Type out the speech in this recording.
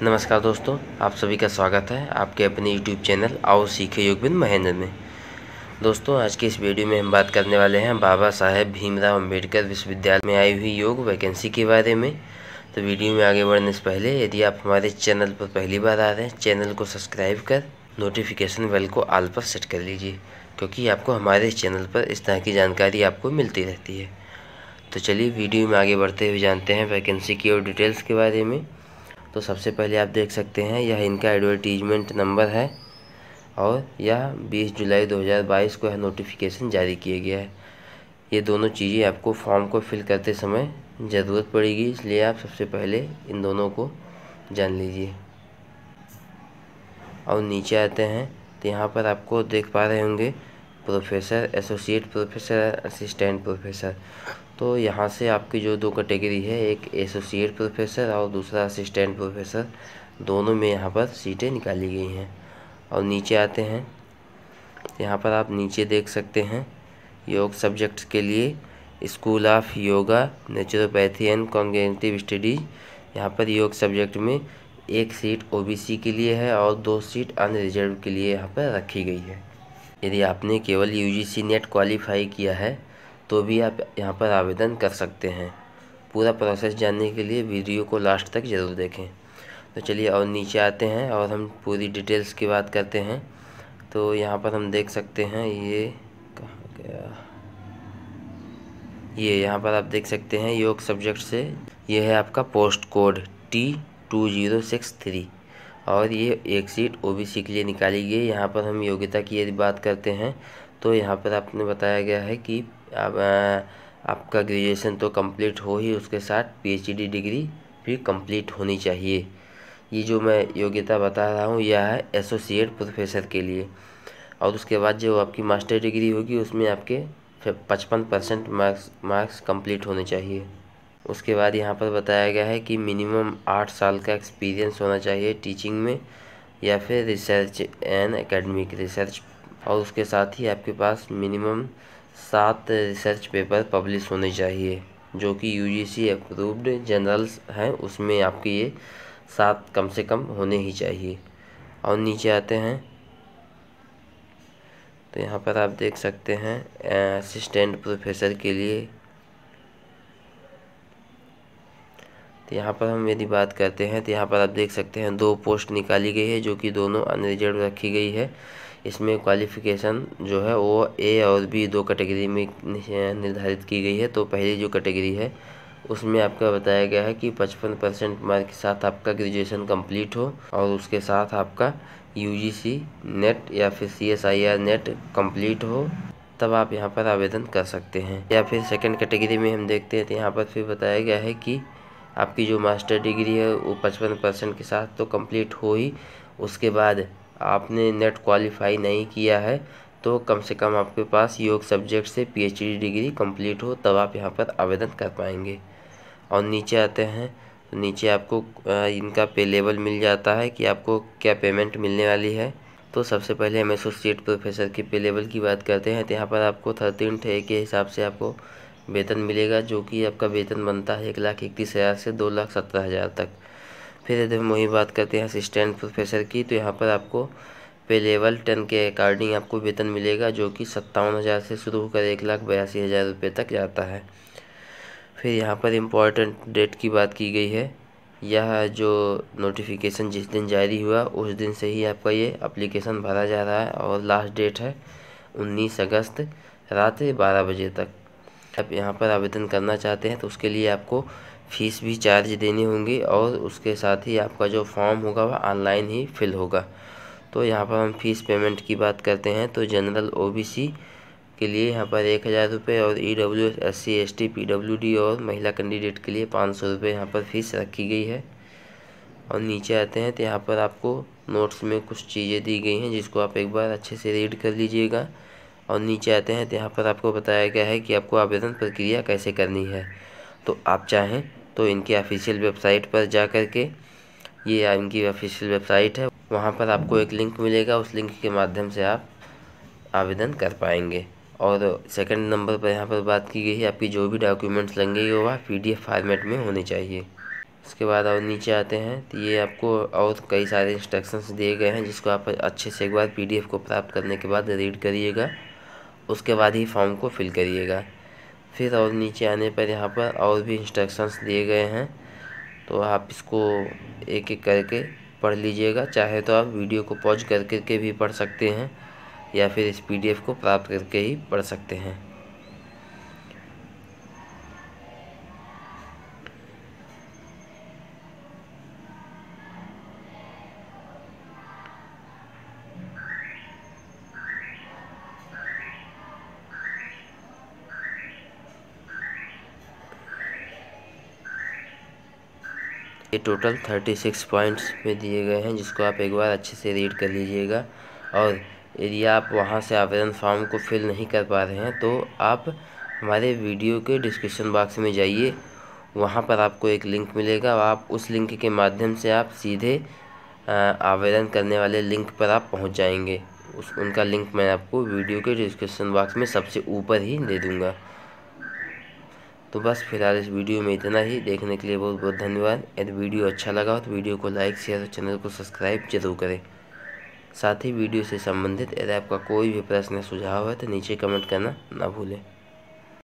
नमस्कार दोस्तों, आप सभी का स्वागत है आपके अपने YouTube चैनल आओ सीखे योग विद महेंद्र में। दोस्तों, आज की इस वीडियो में हम बात करने वाले हैं बाबा साहेब भीमराव अंबेडकर विश्वविद्यालय में आई हुई योग वैकेंसी के बारे में। तो वीडियो में आगे बढ़ने से पहले यदि आप हमारे चैनल पर पहली बार आ रहे हैं, चैनल को सब्सक्राइब कर नोटिफिकेशन बेल को ऑल पर सेट कर लीजिए, क्योंकि आपको हमारे चैनल पर इस तरह की जानकारी आपको मिलती रहती है। तो चलिए वीडियो में आगे बढ़ते हुए जानते हैं वैकेंसी की और डिटेल्स के बारे में। तो सबसे पहले आप देख सकते हैं यह इनका एडवर्टीजमेंट नंबर है और यह 20 जुलाई 2022 को यह नोटिफिकेशन जारी किया गया है। ये दोनों चीज़ें आपको फॉर्म को फिल करते समय ज़रूरत पड़ेगी, इसलिए आप सबसे पहले इन दोनों को जान लीजिए। और नीचे आते हैं तो यहाँ पर आपको देख पा रहे होंगे professor, associate professor, assistant professor. तो यहाँ से आपकी जो दो कैटेगरी है, एक एसोसिएट प्रोफेसर और दूसरा असिस्टेंट प्रोफेसर, दोनों में यहाँ पर सीटें निकाली गई हैं। और नीचे आते हैं, यहाँ पर आप नीचे देख सकते हैं योग सब्जेक्ट्स के लिए school of yoga, naturopathy and cognitive studies. यहाँ पर योग सब्जेक्ट में एक सीट ओबीसी के लिए है और 2 सीट अनरिजर्व के लिए यहाँ पर रखी गई है। यदि आपने केवल यूजीसी नेट क्वालिफाई किया है तो भी आप यहाँ पर आवेदन कर सकते हैं। पूरा प्रोसेस जानने के लिए वीडियो को लास्ट तक ज़रूर देखें। तो चलिए और नीचे आते हैं और हम पूरी डिटेल्स की बात करते हैं। तो यहाँ पर हम देख सकते हैं, ये कहाँ गया, ये यहाँ पर आप देख सकते हैं योग सब्जेक्ट से ये है आपका पोस्ट कोड T2063 और ये एक सीट ओबीसी के लिए निकाली गई। यहाँ पर हम योग्यता की यदि बात करते हैं तो यहाँ पर आपने बताया गया है कि आपका ग्रेजुएशन तो कंप्लीट हो ही, उसके साथ पीएचडी डिग्री भी कंप्लीट होनी चाहिए। ये जो मैं योग्यता बता रहा हूँ यह है एसोसिएट प्रोफेसर के लिए। और उसके बाद जो आपकी मास्टर डिग्री होगी उसमें आपके 55% मार्क्स कंप्लीट होने चाहिए। उसके बाद यहाँ पर बताया गया है कि मिनिमम 8 साल का एक्सपीरियंस होना चाहिए टीचिंग में या फिर रिसर्च एंड एकेडमिक रिसर्च। और उसके साथ ही आपके पास मिनिमम 7 रिसर्च पेपर पब्लिश होने चाहिए, जो कि यूजीसी अप्रूव्ड जर्नल्स हैं, उसमें आपके ये 7 कम से कम होने ही चाहिए। और नीचे आते हैं तो यहाँ पर आप देख सकते हैं असिस्टेंट प्रोफेसर के लिए। तो यहाँ पर हम यदि बात करते हैं तो यहाँ पर आप देख सकते हैं 2 पोस्ट निकाली गई है, जो कि दोनों अनरिजर्व रखी गई है। इसमें क्वालिफ़िकेशन जो है वो ए और बी 2 कैटेगरी में निर्धारित की गई है। तो पहली जो कैटेगरी है उसमें आपका बताया गया है कि 55% मार्क के साथ आपका ग्रेजुएशन कंप्लीट हो और उसके साथ आपका यूजीसी नेट या फिर CSIR नेट कंप्लीट हो, तब आप यहाँ पर आवेदन कर सकते हैं। या फिर सेकंड कैटेगरी में हम देखते हैं तो यहाँ पर फिर बताया गया है कि आपकी जो मास्टर डिग्री है वो 55% के साथ तो कंप्लीट हो ही, उसके बाद आपने नेट क्वालिफाई नहीं किया है तो कम से कम आपके पास योग सब्जेक्ट से पीएचडी डिग्री कंप्लीट हो, तब आप यहाँ पर आवेदन कर पाएंगे। और नीचे आते हैं तो नीचे आपको इनका पे लेवल मिल जाता है कि आपको क्या पेमेंट मिलने वाली है। तो सबसे पहले हम एसोसिएट प्रोफेसर के पे लेवल की बात करते हैं तो यहाँ पर आपको 13th A के हिसाब से आपको वेतन मिलेगा, जो कि आपका वेतन बनता है 1,31,000 से 2,17,000 तक। फिर यदि हम वही बात करते हैं असिस्टेंट प्रोफेसर की, तो यहाँ पर आपको पे लेवल 10 के अकॉर्डिंग आपको वेतन मिलेगा, जो कि 57,000 से शुरू होकर 1,82,000 रुपये तक जाता है। फिर यहाँ पर इम्पोर्टेंट डेट की बात की गई है। यह जो नोटिफिकेशन जिस दिन जारी हुआ उस दिन से ही आपका ये एप्लीकेशन भरा जा रहा है और लास्ट डेट है 19 अगस्त रात 12 बजे तक। आप यहाँ पर आवेदन करना चाहते हैं तो उसके लिए आपको फ़ीस भी चार्ज देनी होंगी और उसके साथ ही आपका जो फॉर्म होगा वह ऑनलाइन ही फिल होगा। तो यहाँ पर हम फ़ीस पेमेंट की बात करते हैं तो जनरल ओबीसी के लिए यहाँ पर 1,000 रुपये और EWS SC ST PWD और महिला कैंडिडेट के लिए 500 रुपये यहाँ पर फ़ीस रखी गई है। और नीचे आते हैं तो यहाँ पर आपको नोट्स में कुछ चीज़ें दी गई हैं जिसको आप एक बार अच्छे से रीड कर लीजिएगा। और नीचे आते हैं तो यहाँ पर आपको बताया गया है कि आपको आवेदन प्रक्रिया कैसे करनी है। तो आप चाहें तो इनकी ऑफिशियल वेबसाइट पर जा कर के, ये इनकी ऑफिशियल वेबसाइट है, वहाँ पर आपको एक लिंक मिलेगा, उस लिंक के माध्यम से आप आवेदन कर पाएंगे। और सेकंड नंबर पर यहाँ पर बात की गई है आपकी जो भी डॉक्यूमेंट्स लगेंगे वह PDF फॉर्मेट में होने चाहिए। उसके बाद और नीचे आते हैं तो ये आपको और कई सारे इंस्ट्रक्शंस दिए गए हैं, जिसको आप अच्छे से एक बार PDF को प्राप्त करने के बाद रीड करिएगा, उसके बाद ही फॉर्म को फिल करिएगा। फिर और नीचे आने पर यहाँ पर और भी इंस्ट्रक्शंस दिए गए हैं, तो आप इसको एक एक करके पढ़ लीजिएगा। चाहे तो आप वीडियो को पॉज करके भी पढ़ सकते हैं, या फिर इस PDF को प्राप्त करके ही पढ़ सकते हैं। ये टोटल 36 पॉइंट्स में दिए गए हैं, जिसको आप एक बार अच्छे से रीड कर लीजिएगा। और यदि आप वहां से आवेदन फॉर्म को फिल नहीं कर पा रहे हैं तो आप हमारे वीडियो के डिस्क्रिप्शन बॉक्स में जाइए, वहां पर आपको एक लिंक मिलेगा। आप उस लिंक के माध्यम से आप सीधे आवेदन करने वाले लिंक पर आप पहुंच जाएंगे। उनका लिंक मैं आपको वीडियो के डिस्क्रिप्शन बॉक्स में सबसे ऊपर ही दे दूँगा। तो बस फिलहाल इस वीडियो में इतना ही। देखने के लिए बहुत बहुत धन्यवाद। यदि वीडियो अच्छा लगा हो तो वीडियो को लाइक, शेयर और चैनल को सब्सक्राइब जरूर करें। साथ ही वीडियो से संबंधित यदि आपका कोई भी प्रश्न या सुझाव है तो नीचे कमेंट करना ना भूलें।